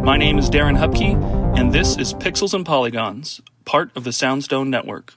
My name is Darren Hupke, and this is Pixels and Polygons, part of the Soundstone Network.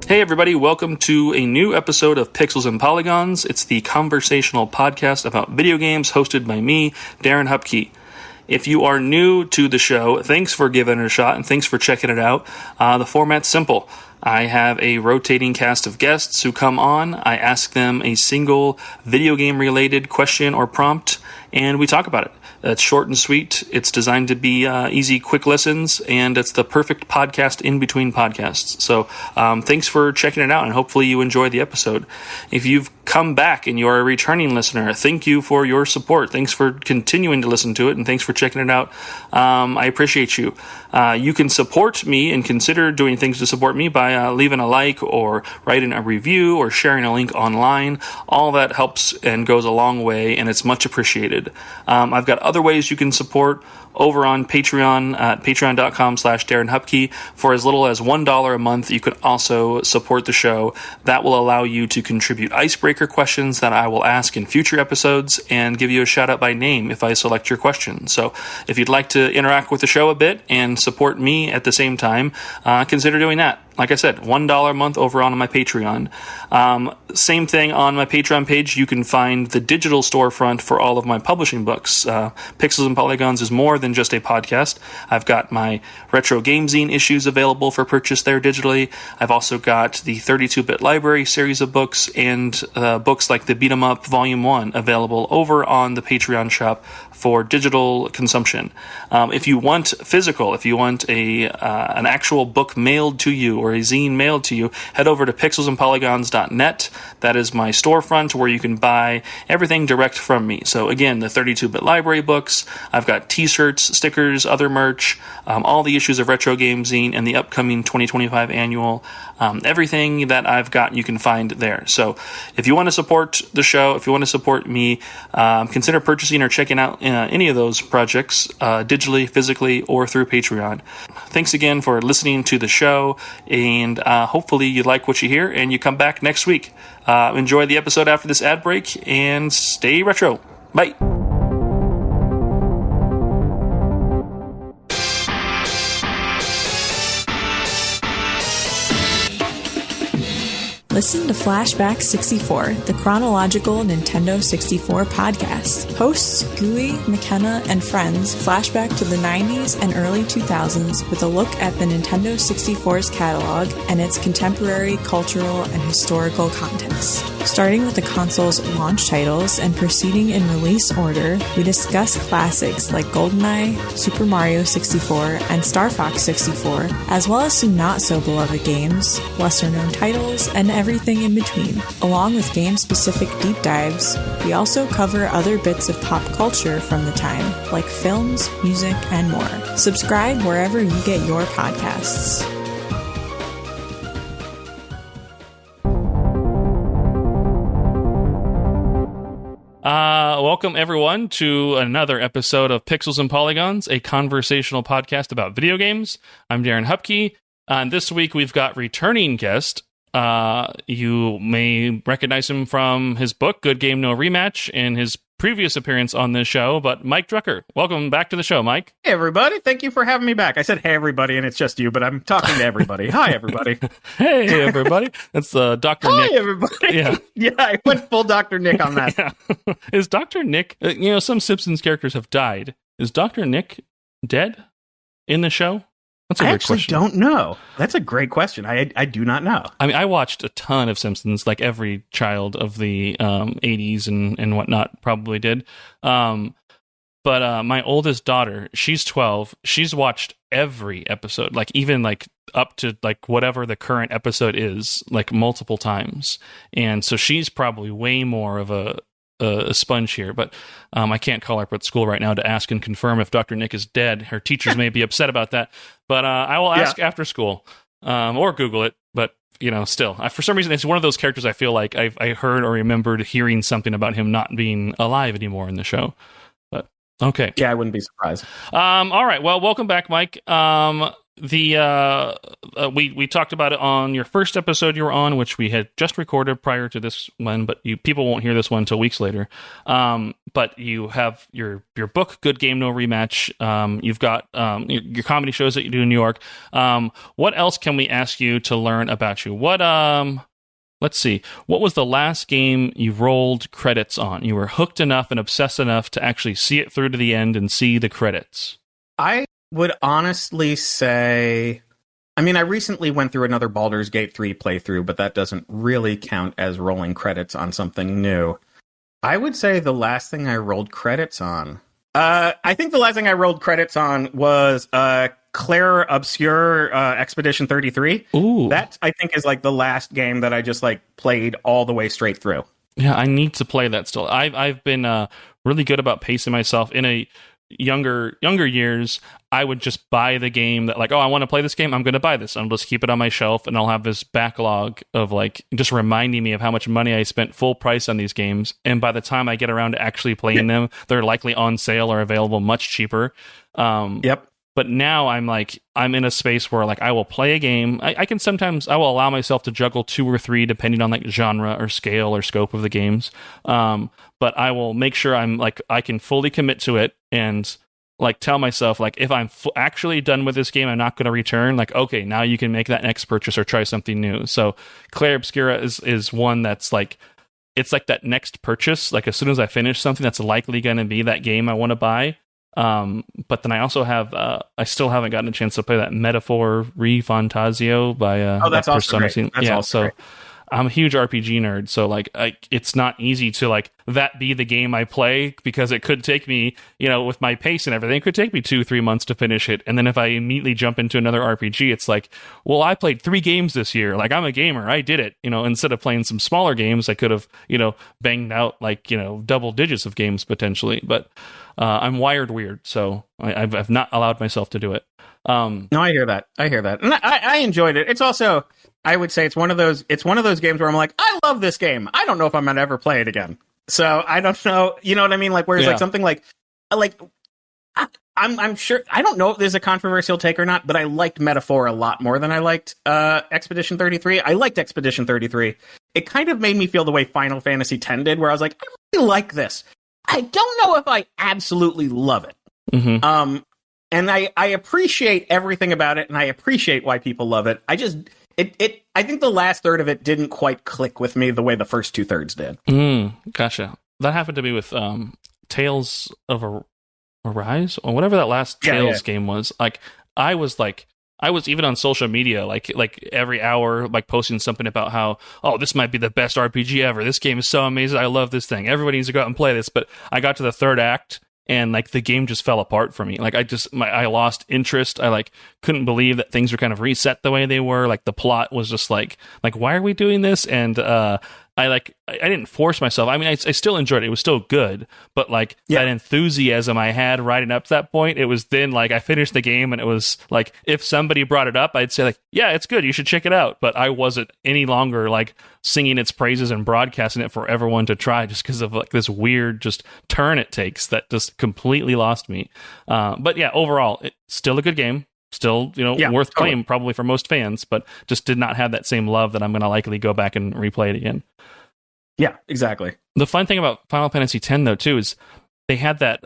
Hey everybody, welcome to a new episode of Pixels and Polygons. It's the conversational podcast about video games hosted by me, Darren Hupke. If you are new to the show, thanks for giving it a shot and thanks for checking it out. The format's simple. I have a rotating cast of guests who come on. I ask them a single video game related question or prompt, and we talk about it. It's short and sweet. It's designed to be easy, quick listens, and it's the perfect podcast in between podcasts. So thanks for checking it out, and hopefully you enjoy the episode. If you've come back and you're a returning listener, thank you for your support. Thanks for continuing to listen to it, and thanks for checking it out. I appreciate you. You can support me and consider doing things to support me by leaving a like or writing a review or sharing a link online. All that helps and goes a long way, and it's much appreciated. I've got other ways you can support over on Patreon at patreon.com/Darren Hupke. For as little as $1 a month, you can also support the show. That will allow you to contribute icebreaker questions that I will ask in future episodes and give you a shout out by name if I select your question. So if you'd like to interact with the show a bit and support me at the same time, consider doing that. Like I said, $1 a month over on my Patreon. Same thing on my Patreon page. You can find the digital storefront for all of my publishing books. Pixels and Polygons is more than just a podcast. I've got my Retro Game Zine issues available for purchase there digitally. I've also got the 32-bit library series of books and books like the Beat 'em Up Volume 1 available over on the Patreon shop for digital consumption. If you want physical, if you want an actual book mailed to you or a zine mailed to you, head over to pixelsandpolygons.net. That is my storefront where you can buy everything direct from me. So again, the 32-bit library books, I've got t-shirts, stickers, other merch, all the issues of Retro Game Zine and the upcoming 2025 annual. Everything that I've got you can find there. So if you want to support the show, if you want to support me, consider purchasing or checking out any of those projects digitally, physically, or through Patreon. Thanks again for listening to the show, and hopefully you like what you hear and you come back next week. Enjoy the episode after this ad break and stay retro. Bye. Listen to Flashback 64, the chronological Nintendo 64 podcast. Hosts Goeey, McKenna, and friends flashback to the 90s and early 2000s with a look at the Nintendo 64's catalog and its contemporary cultural and historical context. Starting with the console's launch titles and proceeding in release order, we discuss classics like GoldenEye, Super Mario 64, and Star Fox 64, as well as some not-so-beloved games, lesser-known titles, and everything in between. Along with game-specific deep dives, we also cover other bits of pop culture from the time, like films, music, and more. Subscribe wherever you get your podcasts. Welcome everyone to another episode of Pixels and Polygons, a conversational podcast about video games. I'm Darren Hupke, and this week we've got returning guest. You may recognize him from his book, Good Game No Rematch, and his previous appearance on this show, but Mike Drucker. Welcome back to the show, Mike. Hey, everybody. Thank you for having me back. I said, hey, everybody, and it's just you, but I'm talking to everybody. Hi, everybody. Hey, everybody. That's Dr. Nick. Hi, everybody. Yeah, I went full Dr. Nick on that. Yeah. Is Dr. Nick, some Simpsons characters have died. Is Dr. Nick dead in the show? That's a great question. I actually don't know. That's a great question. I do not know. I mean, I watched a ton of Simpsons, like every child of the 80s and whatnot probably did. But my oldest daughter, she's 12. She's watched every episode, like even like up to like whatever the current episode is, like multiple times. And so she's probably way more of a sponge here. But I can't call her up at school right now to ask and confirm if Dr. Nick is dead. Her teachers may be upset about that. But I will ask after school or Google it. But still, for some reason, it's one of those characters I feel like I heard or remembered hearing something about him not being alive anymore in the show. But okay, yeah, I wouldn't be surprised. All right, well, welcome back, Mike. We talked about it on your first episode you were on, which we had just recorded prior to this one, but people won't hear this one until weeks later. But you have your book, Good Game No Rematch. You've got your comedy shows that you do in New York. What else can we ask you to learn about you? Let's see. What was the last game you rolled credits on? You were hooked enough and obsessed enough to actually see it through to the end and see the credits. I would honestly say, I recently went through another Baldur's Gate 3 playthrough, but that doesn't really count as rolling credits on something new. I would say the last thing I rolled credits on, I think the last thing I rolled credits on was Claire Obscure Expedition 33. Ooh. That, I think, is like the last game that I just like played all the way straight through. Yeah, I need to play that still. I've been really good about pacing myself. In a younger years, I would just buy the game that like, I want to play this game, I'm going to buy this. I'll just keep it on my shelf, and I'll have this backlog of like just reminding me of how much money I spent full price on these games. And by the time I get around to actually playing them, they're likely on sale or available much cheaper. Yep. But now I'm in a space where like I will play a game. I will allow myself to juggle 2 or 3 depending on like genre or scale or scope of the games. But I will make sure I can fully commit to it and like tell myself like if I'm actually done with this game, I'm not going to return. Like, okay, now you can make that next purchase or try something new. So Claire Obscura is one that's like, it's like that next purchase. Like as soon as I finish something, that's likely going to be that game I want to buy. But then I also have I still haven't gotten a chance to play that Metaphor Refantasio by that's also great. That's also great. I'm a huge RPG nerd, so like it's not easy to like that be the game I play, because it could take me, with my pace and everything, it could take me 2-3 months to finish it. And then if I immediately jump into another RPG, it's like, well, I played 3 games this year. Like I'm a gamer, I did it. Instead of playing some smaller games, I could have, banged out like, double digits of games potentially. But I'm wired weird, so I've not allowed myself to do it. No, I hear that. And I enjoyed it. It's also, I would say it's one of those games where I'm like, I love this game. I don't know if I'm going to ever play it again. So I don't know. You know what I mean? Like, whereas like something like I'm sure, I don't know if there's a controversial take or not, but I liked Metaphor a lot more than I liked Expedition 33. I liked Expedition 33. It kind of made me feel the way Final Fantasy X did, where I was like, I really like this. I don't know if I absolutely love it. Mm-hmm. And I appreciate everything about it, and I appreciate why people love it. I think the last third of it didn't quite click with me the way the first 2/3 did. Gotcha. That happened to me with Tales of Arise, or whatever that last Tales game was. Like I was even on social media, like every hour, like posting something about how, this might be the best RPG ever. This game is so amazing. I love this thing. Everybody needs to go out and play this. But I got to the 3rd act, and like the game just fell apart for me. Like I lost interest. I like couldn't believe that things were kind of reset the way they were. Like the plot was just like why are we doing this? And I didn't force myself. I still enjoyed it. It was still good, but like that enthusiasm I had riding up to that point, it was then like I finished the game, and it was like if somebody brought it up, I'd say like, yeah, it's good. You should check it out. But I wasn't any longer like singing its praises and broadcasting it for everyone to try, just because of like this weird just turn it takes that just completely lost me. But yeah, overall, it's still a good game. Still, worth playing probably for most fans, but just did not have that same love that I'm going to likely go back and replay it again. Yeah, exactly. The fun thing about Final Fantasy X, though, too, is they had that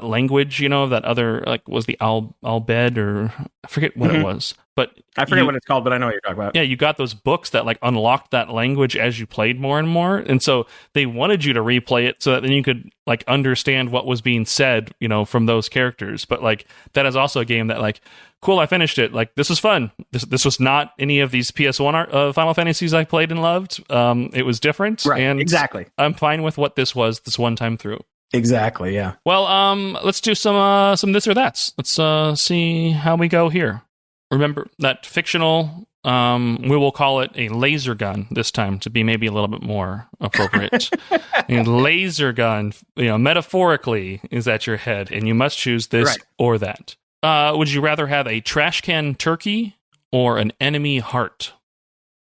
language, that other, like, was the Albed, or I forget what it was. But I forget what it's called, but I know what you're talking about. Yeah, you got those books that like unlocked that language as you played more and more. And so they wanted you to replay it so that then you could like understand what was being said, from those characters. But like that is also a game that like, cool, I finished it. Like this was fun. This was not any of these PS1 Final Fantasies I played and loved. It was different. Right, and exactly. I'm fine with what this was this one time through. Exactly, yeah. Well, let's do some this or that's. Let's see how we go here. Remember that fictional, we will call it a laser gun this time to be maybe a little bit more appropriate. A laser gun, metaphorically, is at your head, and you must choose this or that. Would you rather have a trash can turkey or an enemy heart?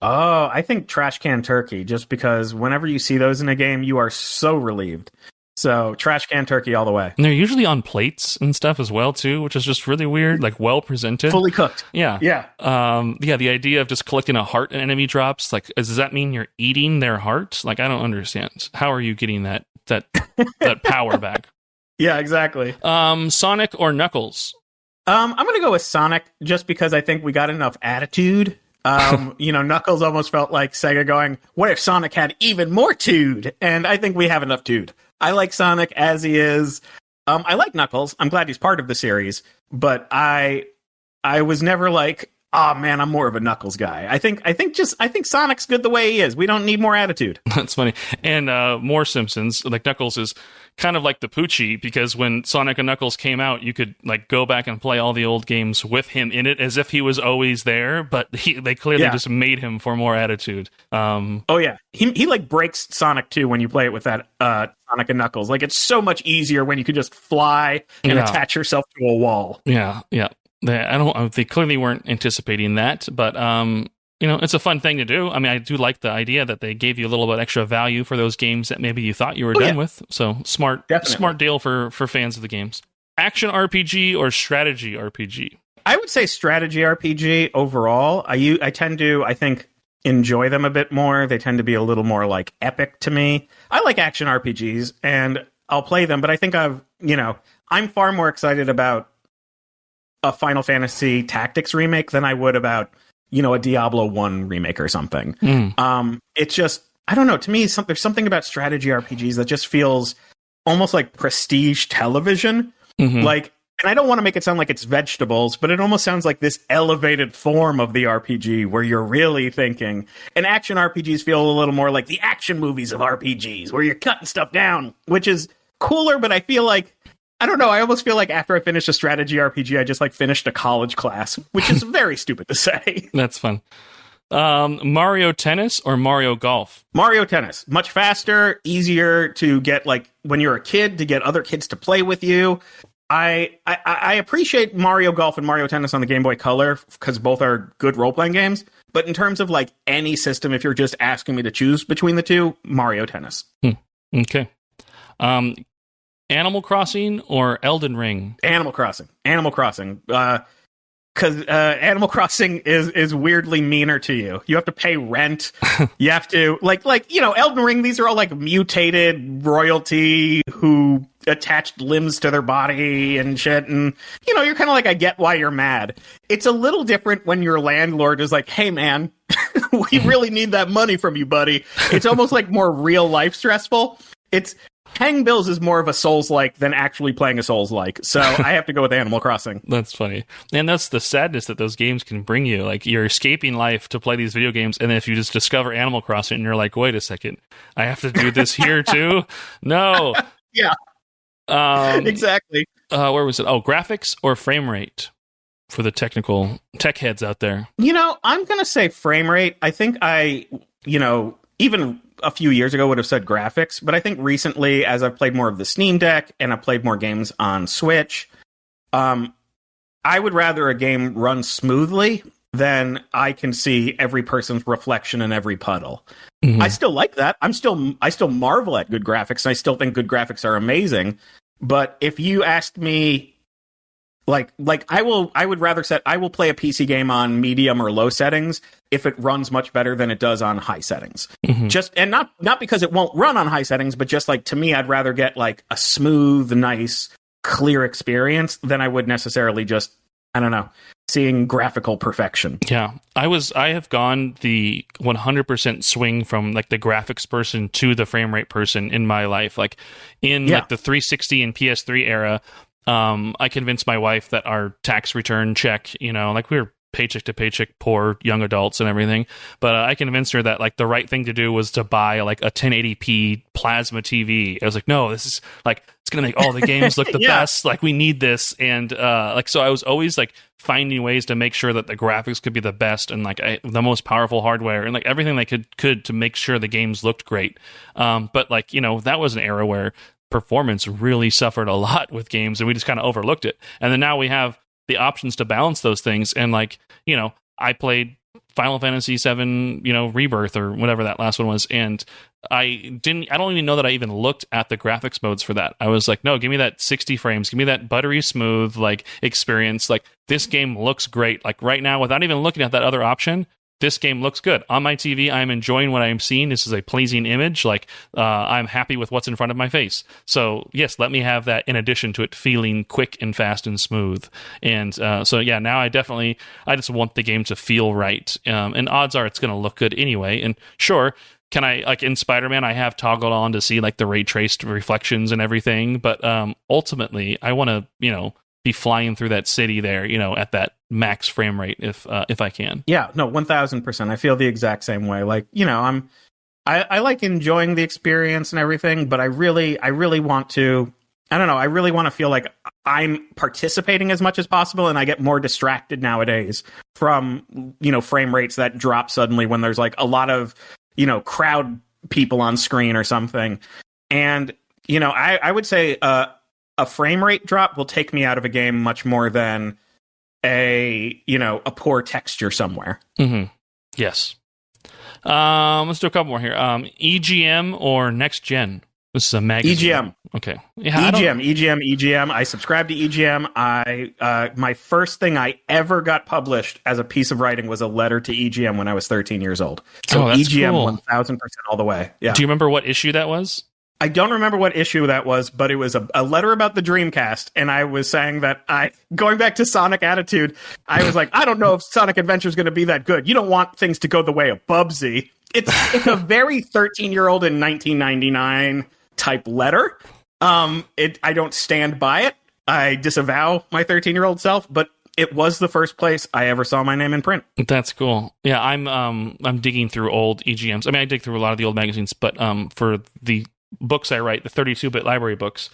Oh, I think trash can turkey, just because whenever you see those in a game, you are so relieved. So trash can turkey all the way. And they're usually on plates and stuff as well, too, which is just really weird, like well presented. Fully cooked. Yeah. Yeah. The idea of just collecting a heart an enemy drops, like, does that mean you're eating their heart? Like, I don't understand. How are you getting that power back? Yeah, exactly. Sonic or Knuckles? I'm going to go with Sonic just because I think we got enough attitude. Knuckles almost felt like Sega going, what if Sonic had even more tude? And I think we have enough tude. I like Sonic as he is. I like Knuckles. I'm glad he's part of the series, but I was never like, oh man, I'm more of a Knuckles guy. I think Sonic's good the way he is. We don't need more attitude. That's funny. And more Simpsons, like Knuckles is kind of like the Poochie, because when Sonic and Knuckles came out, you could like go back and play all the old games with him in it as if he was always there, but they clearly just made him for more attitude. Oh yeah, he like breaks Sonic too when you play it with that Sonic and Knuckles. Like it's so much easier when you can just fly and attach yourself to a wall. Yeah. They clearly weren't anticipating that, but it's a fun thing to do. I mean, I do like the idea that they gave you a little bit extra value for those games that maybe you thought you were done with. So smart deal for fans of the games. Action RPG or strategy RPG? I would say strategy RPG overall. I tend to, I think, enjoy them a bit more. They tend to be a little more like epic to me. I like action RPGs and I'll play them, but I think I'm far more excited about a Final Fantasy Tactics remake than I would about a Diablo 1 remake or something. It's just, I don't know, to me, there's something about strategy RPGs that just feels almost like prestige television. Like, and I don't want to make it sound like it's vegetables, but it almost sounds like this elevated form of the RPG where you're really thinking. And action RPGs feel a little more like the action movies of RPGs where you're cutting stuff down, which is cooler, but I feel like, I don't know. I almost feel like after I finish a strategy RPG, I just like finished a college class, which is very stupid to say. That's fun. Mario Tennis or Mario Golf? Mario Tennis. Much faster, easier to get, like, when you're a kid, to get other kids to play with you. I appreciate Mario Golf and Mario Tennis on the Game Boy Color because both are good role-playing games. But in terms of, like, any system, if you're just asking me to choose between the two, Mario Tennis. Okay. Animal Crossing or Elden Ring? Animal Crossing. Because Animal Crossing is weirdly meaner to you. You have to pay rent. You have to, like Elden Ring, these are all like mutated royalty who attached limbs to their body and shit. And, you're kind of like, I get why you're mad. It's a little different when your landlord is like, hey, man, we really need that money from you, buddy. It's almost like more real life stressful. Paying bills is more of a Souls-like than actually playing a Souls-like, so I have to go with Animal Crossing. That's funny. And that's the sadness that those games can bring you. Like, you're escaping life to play these video games, and then if you just discover Animal Crossing, and you're like, wait a second, I have to do this here too? No. Yeah. Exactly. Where was it? Oh, graphics or frame rate for the technical tech heads out there? I'm going to say frame rate. I think even a few years ago would have said graphics, but I think recently, as I've played more of the Steam Deck and I've played more games on Switch, I would rather a game run smoothly than I can see every person's reflection in every puddle. I still like that. I still marvel at good graphics, and I still think good graphics are amazing. But if you asked me, I would rather I will play a PC game on medium or low settings if it runs much better than it does on high settings. And not because it won't run on high settings, but just like, to me, I'd rather get like a smooth, nice, clear experience than I would necessarily just, I don't know, seeing graphical perfection. Yeah. I have gone the 100% swing from like the graphics person to the frame rate person in my life. Like in like the 360 and PS3 era, I convinced my wife that our tax return check, like we were paycheck to paycheck poor young adults and everything. But I convinced her that like the right thing to do was to buy like a 1080p plasma TV. I was like, no, this is like, it's going to make all the games look the best. Like we need this. And like, so I was always like finding ways to make sure that the graphics could be the best and like the most powerful hardware and like everything they could to make sure the games looked great. But like, you know, that was an era where performance really suffered a lot with games and we just kind of overlooked it. And then now we have the options to balance those things. And like, you know, I played Final Fantasy VII, you know, Rebirth or whatever that last one was. And I don't even know that I even looked at the graphics modes for that. I was like, no, give me that 60 frames. Give me that buttery smooth, like experience. Like this game looks great. Like right now, without even looking at that other option, this game looks good. On my TV, I'm enjoying what I'm seeing. This is a pleasing image. Like, I'm happy with what's in front of my face. So, yes, let me have that in addition to it feeling quick and fast and smooth. And so, yeah, now I just want the game to feel right. And odds are it's going to look good anyway. And sure, can I, like in Spider-Man, I have toggled on to see like the ray traced reflections and everything. But ultimately, I want to, you know, be flying through that city there, you know, at that max frame rate if I can. Yeah, no, 1000%. I feel the exact same way. Like, you know, I like enjoying the experience and everything, but I really want to, I don't know, I really want to feel like I'm participating as much as possible, and I get more distracted nowadays from, you know, frame rates that drop suddenly when there's like a lot of, you know, crowd people on screen or something. And, you know, I would say a frame rate drop will take me out of a game much more than a poor texture somewhere. Mm-hmm. Yes. Let's do a couple more here. EGM or Next Gen? This is a magazine. EGM. Okay. Yeah, EGM. I subscribe to EGM. My first thing I ever got published as a piece of writing was a letter to EGM when I was 13 years old. So EGM, cool. 1000% all the way. Yeah. Do you remember what issue that was? I don't remember what issue that was, but it was a letter about the Dreamcast, and I was saying that going back to Sonic Attitude, I was like, I don't know if Sonic Adventure is going to be that good. You don't want things to go the way of Bubsy. It's a very 13-year-old in 1999 type letter. I don't stand by it. I disavow my 13-year-old self, but it was the first place I ever saw my name in print. That's cool. Yeah, I'm digging through old EGMs. I mean, I dig through a lot of the old magazines, but for the books I write, the 32-bit library books,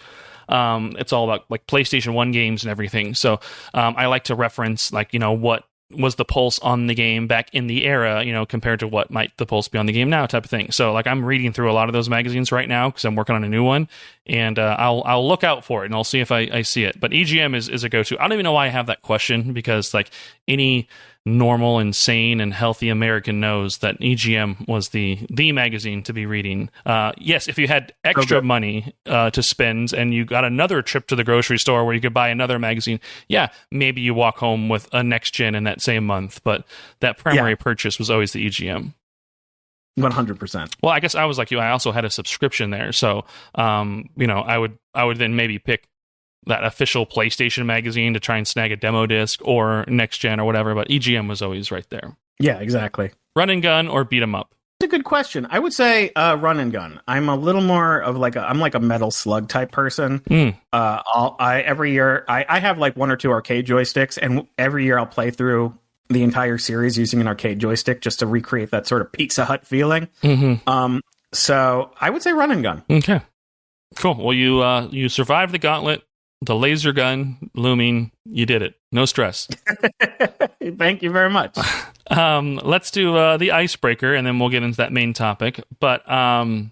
it's all about like PlayStation 1 games and everything. So I like to reference like, you know, what was the pulse on the game back in the era, you know, compared to what might the pulse be on the game now type of thing. So like I'm reading through a lot of those magazines right now because I'm working on a new one, and I'll look out for it and I'll see if I see it. But EGM is a go-to. I don't even know why I have that question, because like any normal and sane and healthy American knows that EGM was the magazine to be reading. Yes, if you had extra money to spend and you got another trip to the grocery store where you could buy another magazine, yeah, maybe you walk home with a Next Gen in that same month. But that primary purchase was always the EGM. 100%. Well, I guess I was like you. I also had a subscription there, so you know, I would then maybe pick that official PlayStation magazine to try and snag a demo disc or Next Gen or whatever, but EGM was always right there. Yeah, exactly. Run and gun or beat 'em up? It's a good question. I would say run and gun. I'm a little more of I'm like a Metal Slug type person. Every year I have like one or two arcade joysticks, and every year I'll play through the entire series using an arcade joystick just to recreate that sort of Pizza Hut feeling. Mm-hmm. So I would say run and gun. Okay, cool. Well, you survived the gauntlet. The laser gun looming, you did it. No stress. Thank you very much. Let's do the icebreaker, and then we'll get into that main topic. But I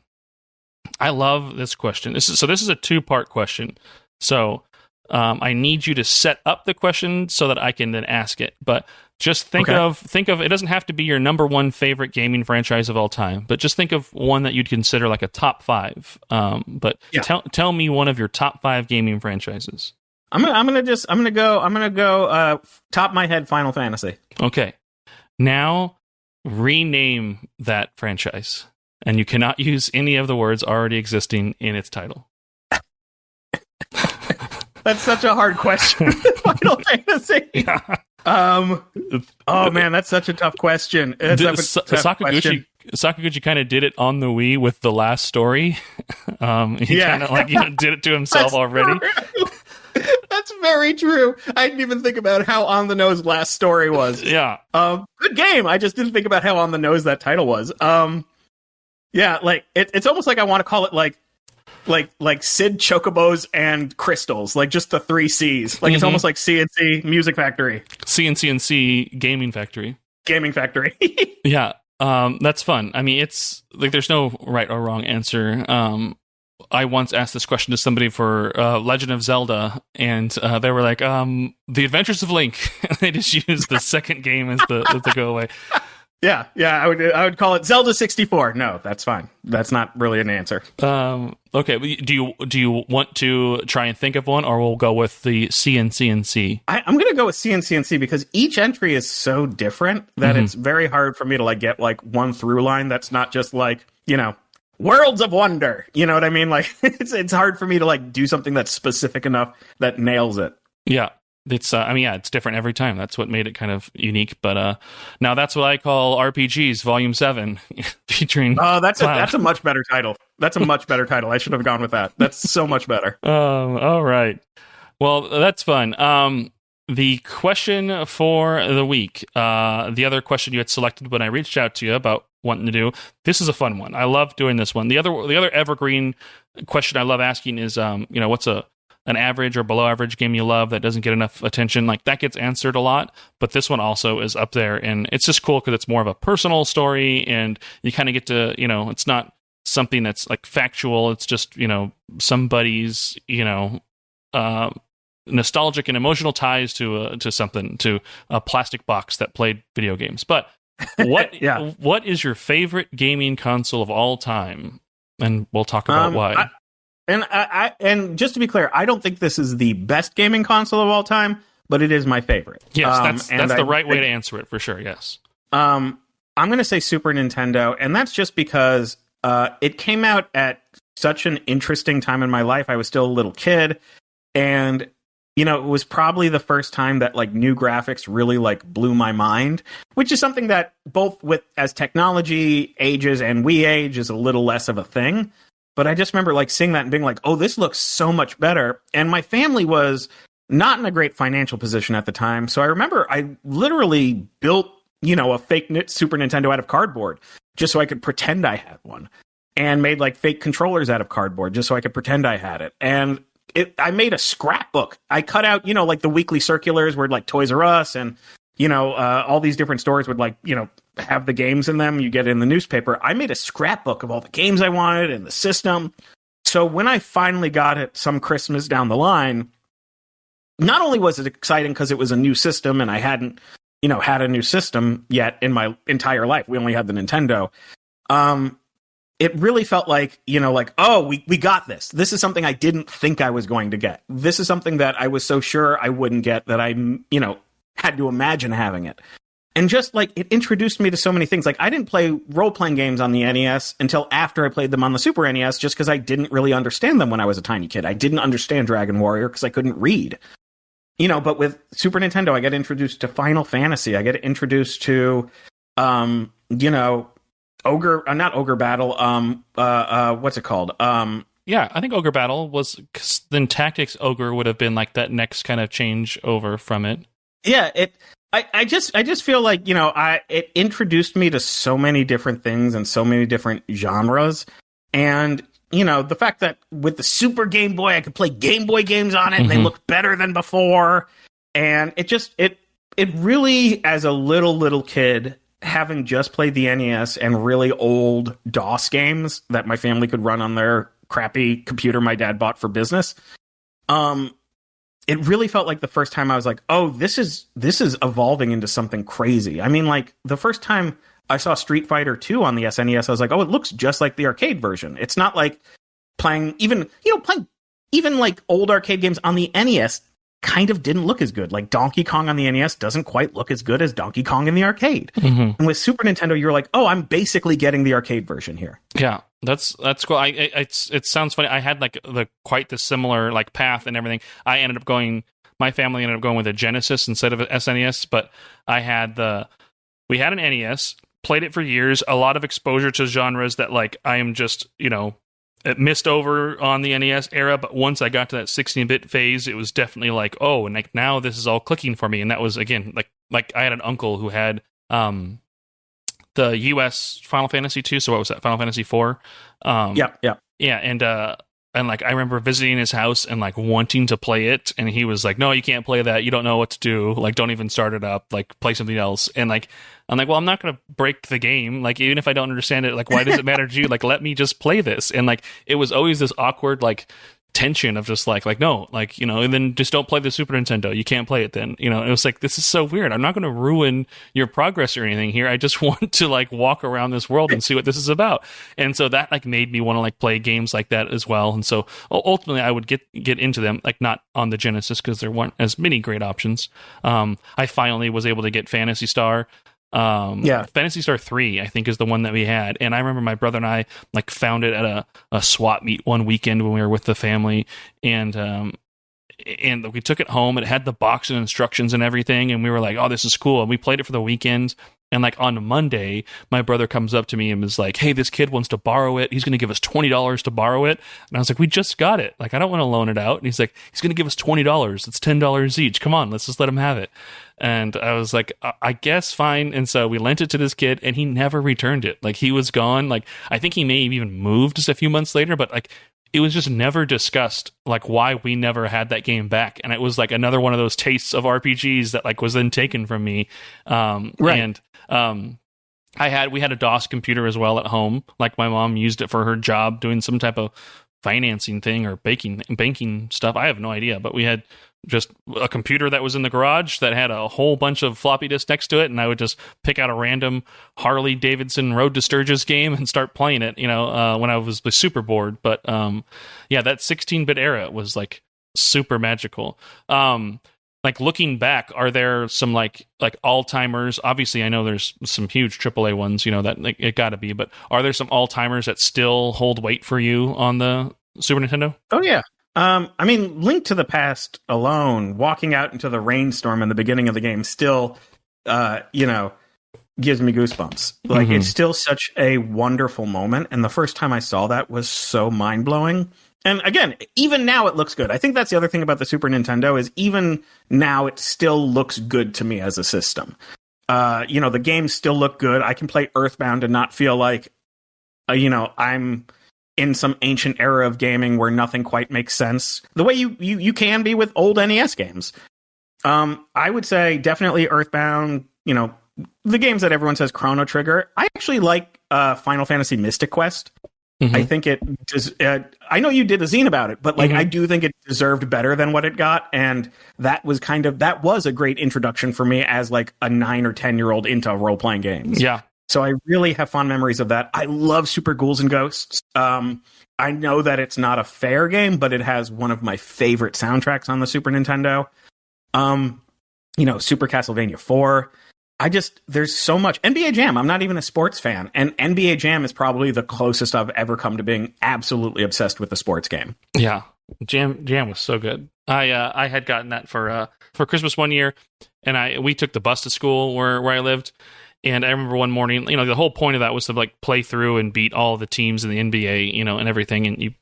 love this question. This is a two-part question. So I need you to set up the question so that I can then ask it. But just think of it doesn't have to be your number one favorite gaming franchise of all time, but just think of one that you'd consider like a top 5. Tell me one of your top 5 gaming franchises. I'm gonna go top my head Final Fantasy. Okay. Now rename that franchise, and you cannot use any of the words already existing in its title. That's such a hard question. Final Fantasy. Yeah. Oh man, that's such a tough question. Sakaguchi kind of did it on the Wii with the last story. He kind of did it to himself already. That's very true. I didn't even think about how on the nose Last Story was. Yeah. Good game. I just didn't think about how on the nose that title was. Yeah, like it's almost like I want to call it like Sid, Chocobos, and Crystals, like just the 3 C's. Like it's almost like CNC Music Factory, CNC Gaming Factory. Gaming Factory. Yeah, that's fun. I mean, it's like there's no right or wrong answer. I once asked this question to somebody for Legend of Zelda, and they were like, "The Adventures of Link." They just used the second game as the go away. Yeah, I would call it Zelda 64. No, that's fine. That's not really an answer. Okay, do you want to try and think of one, or we'll go with the CNC? I'm going to go with CNC because each entry is so different that it's very hard for me to like get like one through line that's not just like, you know, Worlds of Wonder. You know what I mean? Like it's hard for me to like do something that's specific enough that nails it. Yeah. It's it's different every time. That's what made it kind of unique. But now that's what I call RPGs Volume 7 featuring that's a much better title. That's a much better title. I should have gone with that. That's so much better. All right. Well, that's fun. The question for the week, the other question you had selected when I reached out to you about wanting to do, this is a fun one. I love doing this one. The other evergreen question I love asking is, what's an average or below average game you love that doesn't get enough attention? Like that gets answered a lot, but this one also is up there, and it's just cool because it's more of a personal story, and you kind of get to, it's not something that's like factual. It's just, somebody's, nostalgic and emotional ties to something, to a plastic box that played video games. But what is your favorite gaming console of all time? And we'll talk about why. And just to be clear, I don't think this is the best gaming console of all time, but it is my favorite. Yes, that's the right way to answer it for sure. Yes. I'm going to say Super Nintendo, and that's just because it came out at such an interesting time in my life. I was still a little kid, and it was probably the first time that like new graphics really like blew my mind, which is something that both as technology ages and we age is a little less of a thing. But I just remember like seeing that and being like, oh, this looks so much better. And my family was not in a great financial position at the time. So I remember I literally built, a fake Super Nintendo out of cardboard just so I could pretend I had one, and made like fake controllers out of cardboard just so I could pretend I had it. And I made a scrapbook. I cut out, like the weekly circulars where like Toys R Us and, all these different stores would like, have the games in them. You get it in the newspaper. I made a scrapbook of all the games I wanted and the system. So when I finally got it some Christmas down the line, not only was it exciting because it was a new system and I hadn't, had a new system yet in my entire life. We only had the Nintendo. It really felt like, oh, we got this. This is something I didn't think I was going to get. This is something that I was so sure I wouldn't get that I, had to imagine having it. And just like it introduced me to so many things. Like I didn't play role-playing games on the NES until after I played them on the Super NES, just because I didn't really understand them when I was a tiny kid. I didn't understand Dragon Warrior because I couldn't read. But with Super Nintendo, I get introduced to Final Fantasy. I get introduced to, not Ogre Battle. What's it called? Yeah, I think Ogre Battle was, then Tactics Ogre would have been like that next kind of change over from it. Yeah, I just feel like, it introduced me to so many different things and so many different genres. And, the fact that with the Super Game Boy, I could play Game Boy games on it and they look better than before. And it really, as a little kid, having just played the NES and really old DOS games that my family could run on their crappy computer my dad bought for business, it really felt like the first time I was like, oh, this is evolving into something crazy. I mean, like the first time I saw Street Fighter 2 on the SNES, I was like, oh, it looks just like the arcade version. It's not like playing even like old arcade games on the NES kind of didn't look as good. Like Donkey Kong on the NES doesn't quite look as good as Donkey Kong in the arcade. And with Super Nintendo, you're like, oh, I'm basically getting the arcade version here. Yeah. That's cool. It sounds funny. I had like quite the similar like path and everything. My family ended up going with a Genesis instead of an SNES, but we had an NES, played it for years, a lot of exposure to genres that like I am just, it missed over on the NES era, but once I got to that 16-bit phase, it was definitely like, oh, and like now this is all clicking for me. And that was, again, like I had an uncle who had the US Final Fantasy 2, so what was that, Final Fantasy 4? Yeah, and like I remember visiting his house and like wanting to play it, and he was like, no, you can't play that, you don't know what to do, like don't even start it up, like play something else. And like I'm like, well, I'm not gonna break the game, like even if I don't understand it, like why does it matter to you? Like let me just play this. And like it was always this awkward like tension of just like no, like, you know, and then just don't play the Super Nintendo, you can't play it then, you know. It was like, this is so weird, I'm not going to ruin your progress or anything here, I just want to like walk around this world and see what this is about. And so that like made me want to like play games like that as well. And so ultimately I would get into them, like not on the Genesis because there weren't as many great options. I finally was able to get Phantasy Star. Phantasy Star 3 I think is the one that we had, and I remember my brother and I like found it at a swap meet one weekend when we were with the family, and we took it home. It had the box and instructions and everything, and we were like, oh, this is cool. And we played it for the weekend. And like on Monday, my brother comes up to me and was like, hey, this kid wants to borrow it. He's going to give us $20 to borrow it. And I was like, we just got it. Like, I don't want to loan it out. And he's like, he's going to give us $20. It's $10 each. Come on, let's just let him have it. And I was like, I guess fine. And so we lent it to this kid, and he never returned it. Like, he was gone. Like, I think he may have even moved just a few months later, but like, it was just never discussed, like, why we never had that game back. And it was like another one of those tastes of RPGs that like was then taken from me. Right. And we had a DOS computer as well at home. Like, my mom used it for her job doing some type of financing thing or banking stuff. I have no idea, but we had just a computer that was in the garage that had a whole bunch of floppy disks next to it, and I would just pick out a random Harley Davidson Road to Sturgis game and start playing it, you know, when I was super bored. But yeah, that 16-bit era was like super magical. Like, looking back, are there some like all-timers? Obviously, I know there's some huge AAA ones, you know, that like, it gotta be, but are there some all-timers that still hold weight for you on the Super Nintendo? Oh yeah. I mean, Link to the Past alone, walking out into the rainstorm in the beginning of the game still, you know, gives me goosebumps. Like, It's still such a wonderful moment. And the first time I saw that was so mind-blowing. And again, even now it looks good. I think that's the other thing about the Super Nintendo is even now it still looks good to me as a system. You know, the games still look good. I can play Earthbound and not feel like, you know, I'm in some ancient era of gaming where nothing quite makes sense, the way you can be with old NES games. I would say definitely Earthbound, you know, the games that everyone says Chrono Trigger. I actually like Final Fantasy Mystic Quest. I think it does. I know you did a zine about it, but like I do think it deserved better than what it got, and that was a great introduction for me as like a 9 or 10-year-old into role playing games. Yeah. So I really have fond memories of that. I love Super Ghouls and Ghosts. I know that it's not a fair game, but it has one of my favorite soundtracks on the Super Nintendo. You know, Super Castlevania 4. There's so much. NBA Jam, I'm not even a sports fan, and NBA Jam is probably the closest I've ever come to being absolutely obsessed with a sports game. Yeah, Jam was so good. I had gotten that for Christmas one year, and we took the bus to school where I lived. And I remember one morning, you know, the whole point of that was to like play through and beat all the teams in the NBA, you know, and everything. And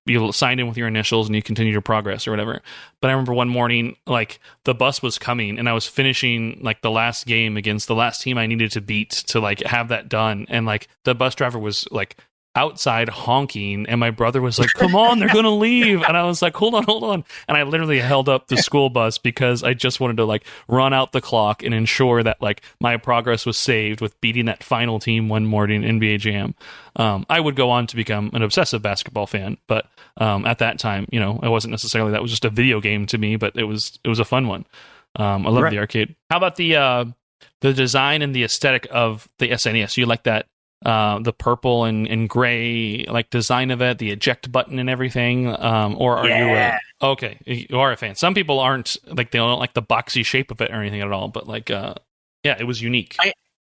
you signed in with your initials and you continued your progress or whatever. But I remember one morning, like, the bus was coming and I was finishing like the last game against the last team I needed to beat to like have that done. And like the bus driver was like outside honking, and my brother was like, come on, they're gonna leave. And I was like, hold on. And I literally held up the school bus because I just wanted to like run out the clock and ensure that like my progress was saved with beating that final team one morning in NBA Jam. I would go on to become an obsessive basketball fan, but at that time, you know, I wasn't necessarily, that was just a video game to me, but it was a fun one. I love the arcade. How about the design and the aesthetic of the SNES? You like that the purple and gray like design of it, the eject button and everything, or are you are a fan? Some people aren't, like, they don't like the boxy shape of it or anything at all, but like it was unique.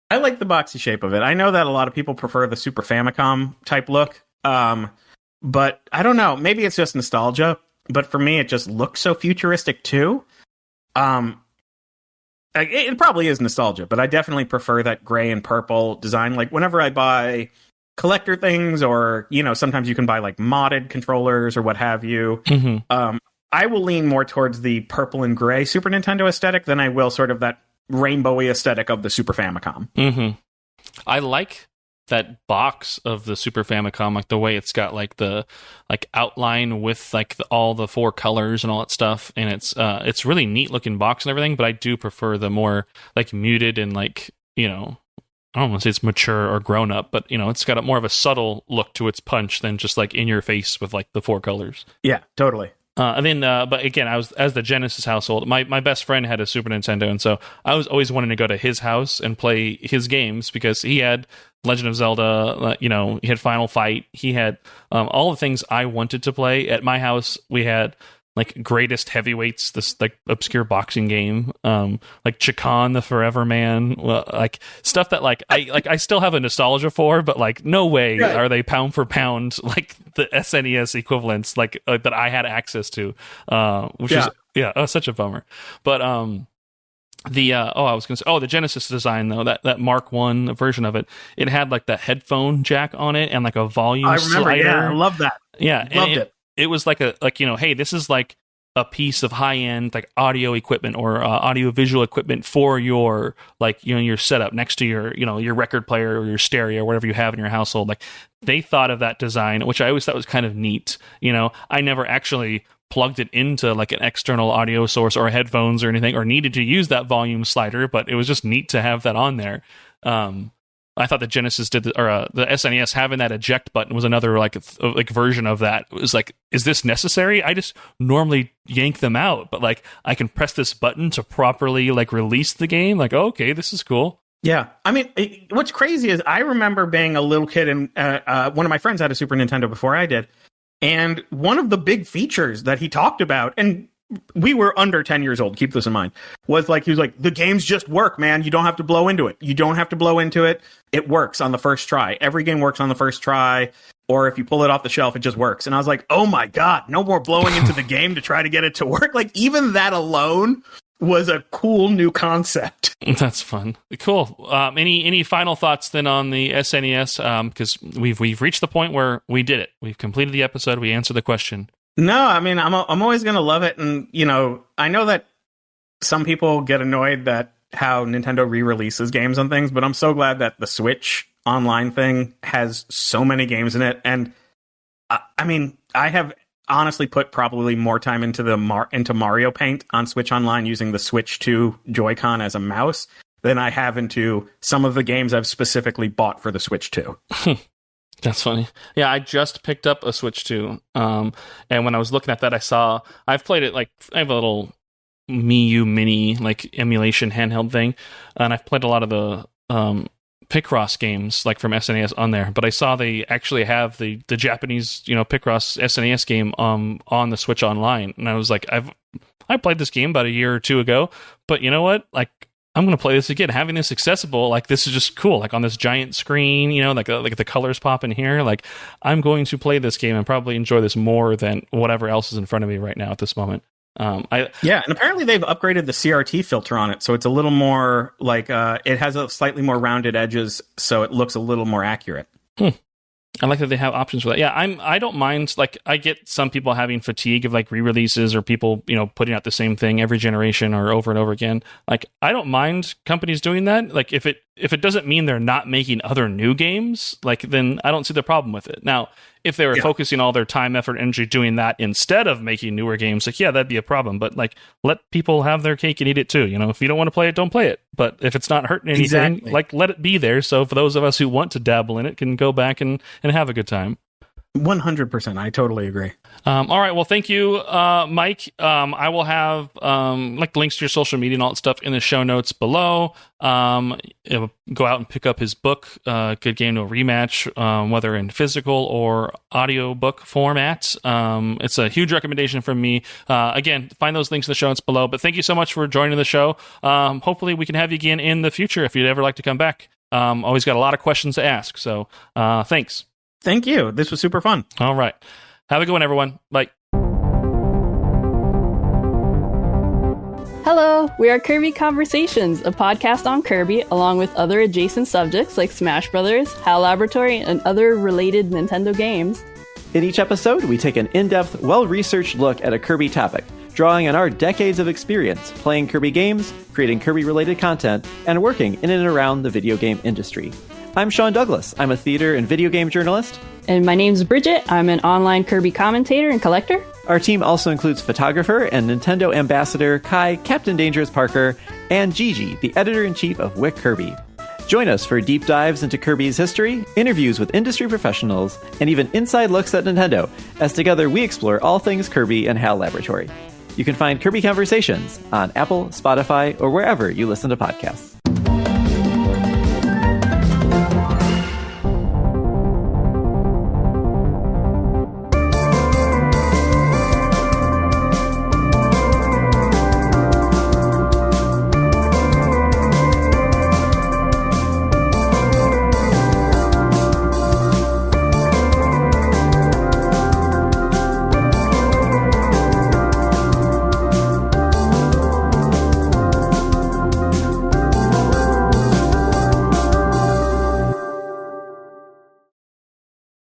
I like the boxy shape of it. I know that a lot of people prefer the Super Famicom type look, but I don't know, maybe it's just nostalgia, but for me it just looks so futuristic too. It probably is nostalgia, but I definitely prefer that gray and purple design. Like, whenever I buy collector things, or, sometimes you can buy like modded controllers or what have you. I will lean more towards the purple and gray Super Nintendo aesthetic than I will sort of that rainbowy aesthetic of the Super Famicom. I like that box of the Super Famicom, like the way it's got like the outline with like all the 4 colors and all that stuff, and it's really neat looking box and everything. But I do prefer the more like muted and like, I don't want to say it's mature or grown up, but it's got more of a subtle look to its punch than just like in your face with like the 4 colors. Yeah, totally. And then, but again, I was, as the Genesis household, my best friend had a Super Nintendo, and so I was always wanting to go to his house and play his games because he had Legend of Zelda, he had Final Fight, he had all the things I wanted to play. At my house, we had like Greatest Heavyweights, this like obscure boxing game, like Chakan the Forever Man, like stuff that I still have a nostalgia for, but like no way are they pound for pound like the SNES equivalents that I had access to, which is such a bummer. But I was gonna say, the Genesis design though, that Mark 1 version of it, it had like the headphone jack on it and like a volume slider. Yeah, I love that. Yeah, loved it. It was hey, this is like a piece of high-end like audio equipment or audio visual equipment for your your setup next to your your record player or your stereo or whatever you have in your household. Like they thought of that design, which I always thought was kind of neat. I never actually plugged it into like an external audio source or headphones or anything, or needed to use that volume slider, but it was just neat to have that on there. I thought the Genesis did, the SNES having that eject button was another like version of that. It was like, is this necessary? I just normally yank them out, but like I can press this button to properly like release the game. Like, okay, this is cool. Yeah, I mean, what's crazy is I remember being a little kid, and one of my friends had a Super Nintendo before I did, and one of the big features that he talked about, and we were under 10 years old, keep this in mind, was like, he was like, the games just work, man. You don't have to blow into it. It works on the first try. Every game works on the first try. Or if you pull it off the shelf, it just works. And I was like, oh my God, no more blowing into the game to try to get it to work. Like, even that alone was a cool new concept. That's fun. Cool. Any final thoughts then on the SNES? Because we've reached the point where we did it. We've completed the episode. We answered the question. No, I mean, I'm always going to love it. And, I know that some people get annoyed that how Nintendo re-releases games and things, but I'm so glad that the Switch online thing has so many games in it. And I mean, I have honestly put probably more time into into Mario Paint on Switch Online using the Switch 2 Joy-Con as a mouse than I have into some of the games I've specifically bought for the Switch 2. That's funny. Yeah, I just picked up a Switch 2. And when I was looking at that, I've played it, like, I have a little Mii Mini, like, emulation handheld thing. And I've played a lot of the Picross games, like, from SNES on there. But I saw they actually have the Japanese, Picross SNES game on the Switch Online. And I was like, I played this game about a year or two ago. But you know what? Like, I'm going to play this again. Having this accessible, like, this is just cool. Like, on this giant screen, like the colors pop in here. Like, I'm going to play this game and probably enjoy this more than whatever else is in front of me right now at this moment. And apparently they've upgraded the CRT filter on it, so it's a little more, like, it has a slightly more rounded edges, so it looks a little more accurate. I like that they have options for that. Yeah, I don't mind. Like, I get some people having fatigue of like re-releases or people, putting out the same thing every generation or over and over again. Like, I don't mind companies doing that. Like, if it doesn't mean they're not making other new games, like, then I don't see the problem with it. Now, if they were focusing all their time, effort, energy doing that instead of making newer games, like, yeah, that'd be a problem. But like, let people have their cake and eat it too. If you don't want to play it, don't play it. But if it's not hurting anything, like, let it be there. So for those of us who want to dabble in it, can go back and have a good time. 100%. I totally agree. All right. Well, thank you, Mike. I will have like links to your social media and all that stuff in the show notes below. Go out and pick up his book, Good Game No Rematch, whether in physical or audio book format. It's a huge recommendation from me. Again, find those links in the show notes below. But thank you so much for joining the show. Hopefully we can have you again in the future if you'd ever like to come back. Always got a lot of questions to ask. So thanks. Thank you. This was super fun. All right. Have a good one, everyone. Bye. Hello. Hello, we are Kirby Conversations, a podcast on Kirby, along with other adjacent subjects like Smash Brothers, HAL Laboratory, and other related Nintendo games. In each episode, we take an in-depth, well-researched look at a Kirby topic, drawing on our decades of experience playing Kirby games, creating Kirby-related content, and working in and around the video game industry. I'm Sean Douglas. I'm a theater and video game journalist. And my name's Bridget. I'm an online Kirby commentator and collector. Our team also includes photographer and Nintendo ambassador Kai Captain Dangerous Parker and Gigi, the editor-in-chief of Wick Kirby. Join us for deep dives into Kirby's history, interviews with industry professionals, and even inside looks at Nintendo, as together we explore all things Kirby and HAL Laboratory. You can find Kirby Conversations on Apple, Spotify, or wherever you listen to podcasts.